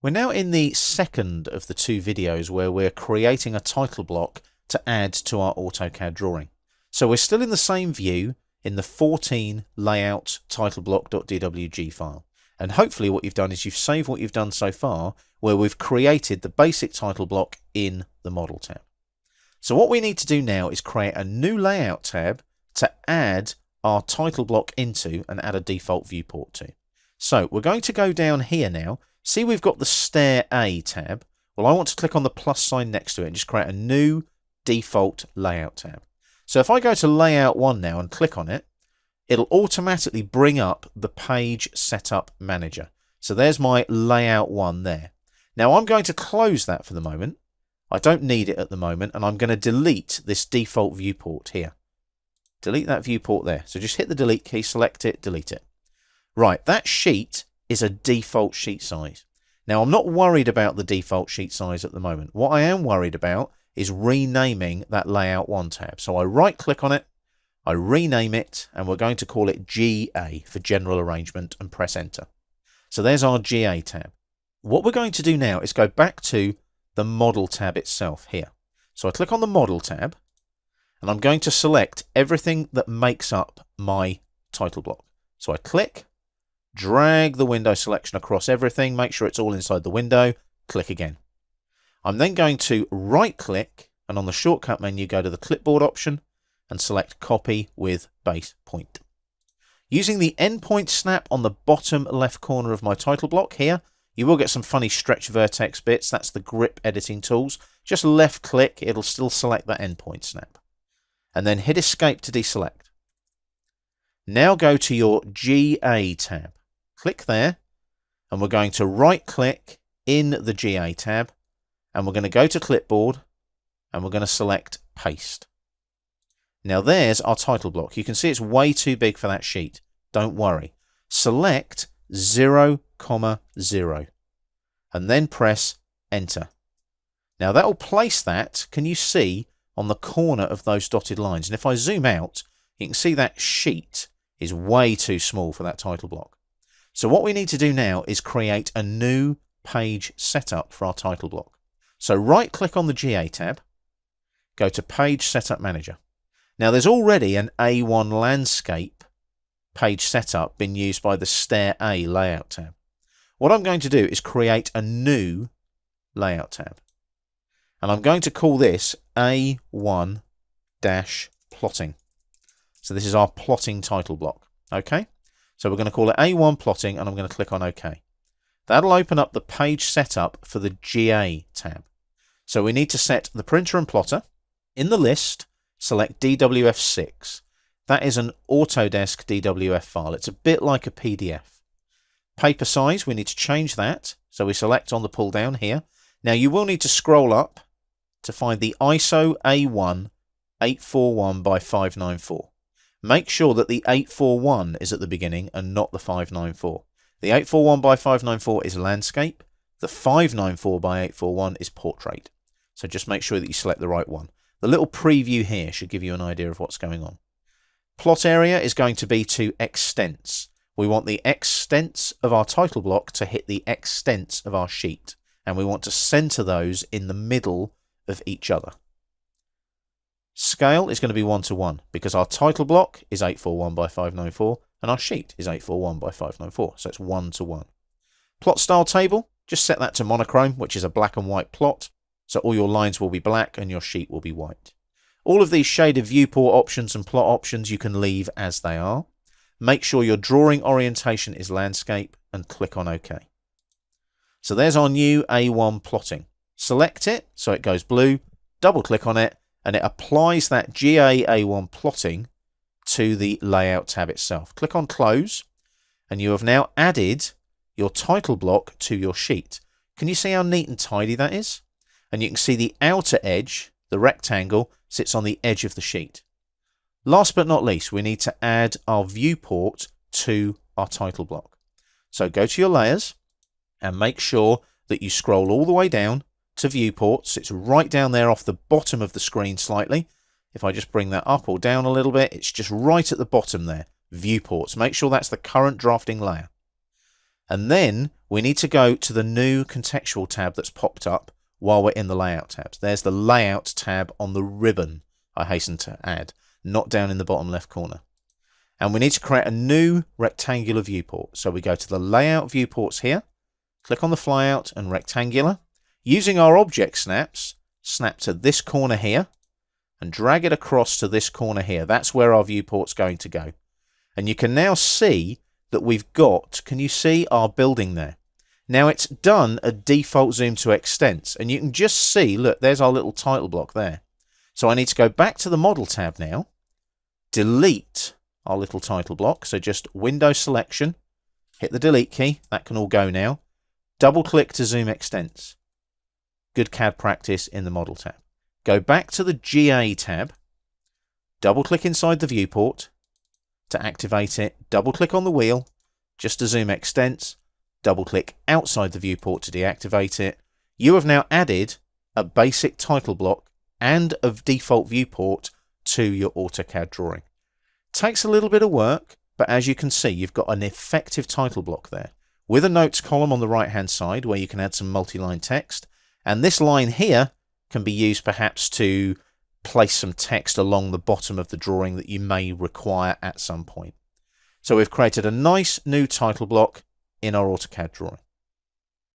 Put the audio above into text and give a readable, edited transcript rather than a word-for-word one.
We're now in the second of the two videos where we're creating a title block to add to our Autocad drawing. So we're still in the same view in the 14 layout titleblock.dwg file. And hopefully what you've done is you've saved what you've done so far, where we've created the basic title block in the model tab. So what we need to do now is create a new layout tab to add our title block into and add a default viewport to. So we're going to go down here now. See, we've got the Stair A tab. Well, I want to click on the plus sign next to it and just create a new default layout tab. So if I go to layout 1 now and click on it, it'll automatically bring up the page setup manager. So there's my layout 1 there. Now I'm going to close that for the moment. I don't need it at the moment, and I'm going to delete this default viewport here. Delete that viewport there. So just hit the delete key, select it, delete it. Right, that sheet is a default sheet size. Now I'm not worried about the default sheet size at the moment. What I am worried about is renaming that layout 1 tab. So I right click on it, I rename it, and we're going to call it GA for general arrangement and press enter. So there's our GA tab. What we're going to do now is go back to the model tab itself here. So I click on the model tab and I'm going to select everything that makes up my title block. So I click, drag the window selection across everything, make sure it's all inside the window, click again. I'm then going to right click and on the shortcut menu go to the clipboard option and select copy with base point. Using the endpoint snap on the bottom left corner of my title block here, you will get some funny stretch vertex bits. That's the grip editing tools. Just left click, it'll still select that endpoint snap. And then hit escape to deselect. Now go to your GA tab. Click there, and we're going to right click in the GA tab, and we're going to go to clipboard, and we're going to select paste. Now there's our title block. You can see it's way too big for that sheet. Don't worry. Select 0, 0, and then press enter. Now that will place that, can you see, on the corner of those dotted lines. And if I zoom out, you can see that sheet is way too small for that title block. So what we need to do now is create a new page setup for our title block. So right click on the GA tab, go to Page Setup Manager. Now there's already an A1 landscape page setup been used by the Stair A layout tab. What I'm going to do is create a new layout tab. And I'm going to call this A1-plotting. So this is our plotting title block. Okay? So we're going to call it A1 plotting and I'm going to click on OK. That'll open up the page setup for the GA tab. So we need to set the printer and plotter. In the list, select DWF6. That is an Autodesk DWF file. It's a bit like a PDF. Paper size, we need to change that. So we select on the pull down here. Now you will need to scroll up to find the ISO A1 841 by 594. Make sure that the 841 is at the beginning and not the 594. The 841 by 594 is landscape. The 594 by 841 is portrait. So just make sure that you select the right one. The little preview here should give you an idea of what's going on. Plot area is going to be to extents. We want the extents of our title block to hit the extents of our sheet. And we want to center those in the middle of each other. Scale is going to be 1:1 because our title block is 841 by 594 and our sheet is 841 by 594. So it's 1:1. Plot style table, just set that to monochrome, which is a black and white plot. So all your lines will be black and your sheet will be white. All of these shaded viewport options and plot options you can leave as they are. Make sure your drawing orientation is landscape and click on OK. So there's our new A1 plotting. Select it so it goes blue, double click on it, and it applies that GA A1 plotting to the layout tab itself. Click on close, and you have now added your title block to your sheet. Can you see how neat and tidy that is? And you can see the outer edge, the rectangle, sits on the edge of the sheet. Last but not least, we need to add our viewport to our title block. So go to your layers and make sure that you scroll all the way down to viewports. It's right down there off the bottom of the screen slightly. If I just bring that up or down a little bit, it's just right at the bottom there. Viewports. Make sure that's the current drafting layer. And then we need to go to the new contextual tab that's popped up while we're in the layout tabs. There's the layout tab on the ribbon, I hasten to add, not down in the bottom left corner. And we need to create a new rectangular viewport. So we go to the layout viewports here, click on the flyout and rectangular. Using our object snaps, snap to this corner here and drag it across to this corner here. That's where our viewport's going to go. And you can now see that we've got, can you see our building there? Now it's done a default zoom to extents, and you can just see, look, there's our little title block there. So I need to go back to the model tab now, delete our little title block. So just window selection, hit the delete key, that can all go now. Double click to zoom extents. Good CAD practice in the model tab. Go back to the GA tab, double click inside the viewport to activate it, double click on the wheel just to zoom extents, double click outside the viewport to deactivate it. You have now added a basic title block and a default viewport to your AutoCAD drawing. Takes a little bit of work, but as you can see, you've got an effective title block there with a notes column on the right hand side where you can add some multi-line text, and this line here can be used perhaps to place some text along the bottom of the drawing that you may require at some point. So we've created a nice new title block in our AutoCAD drawing.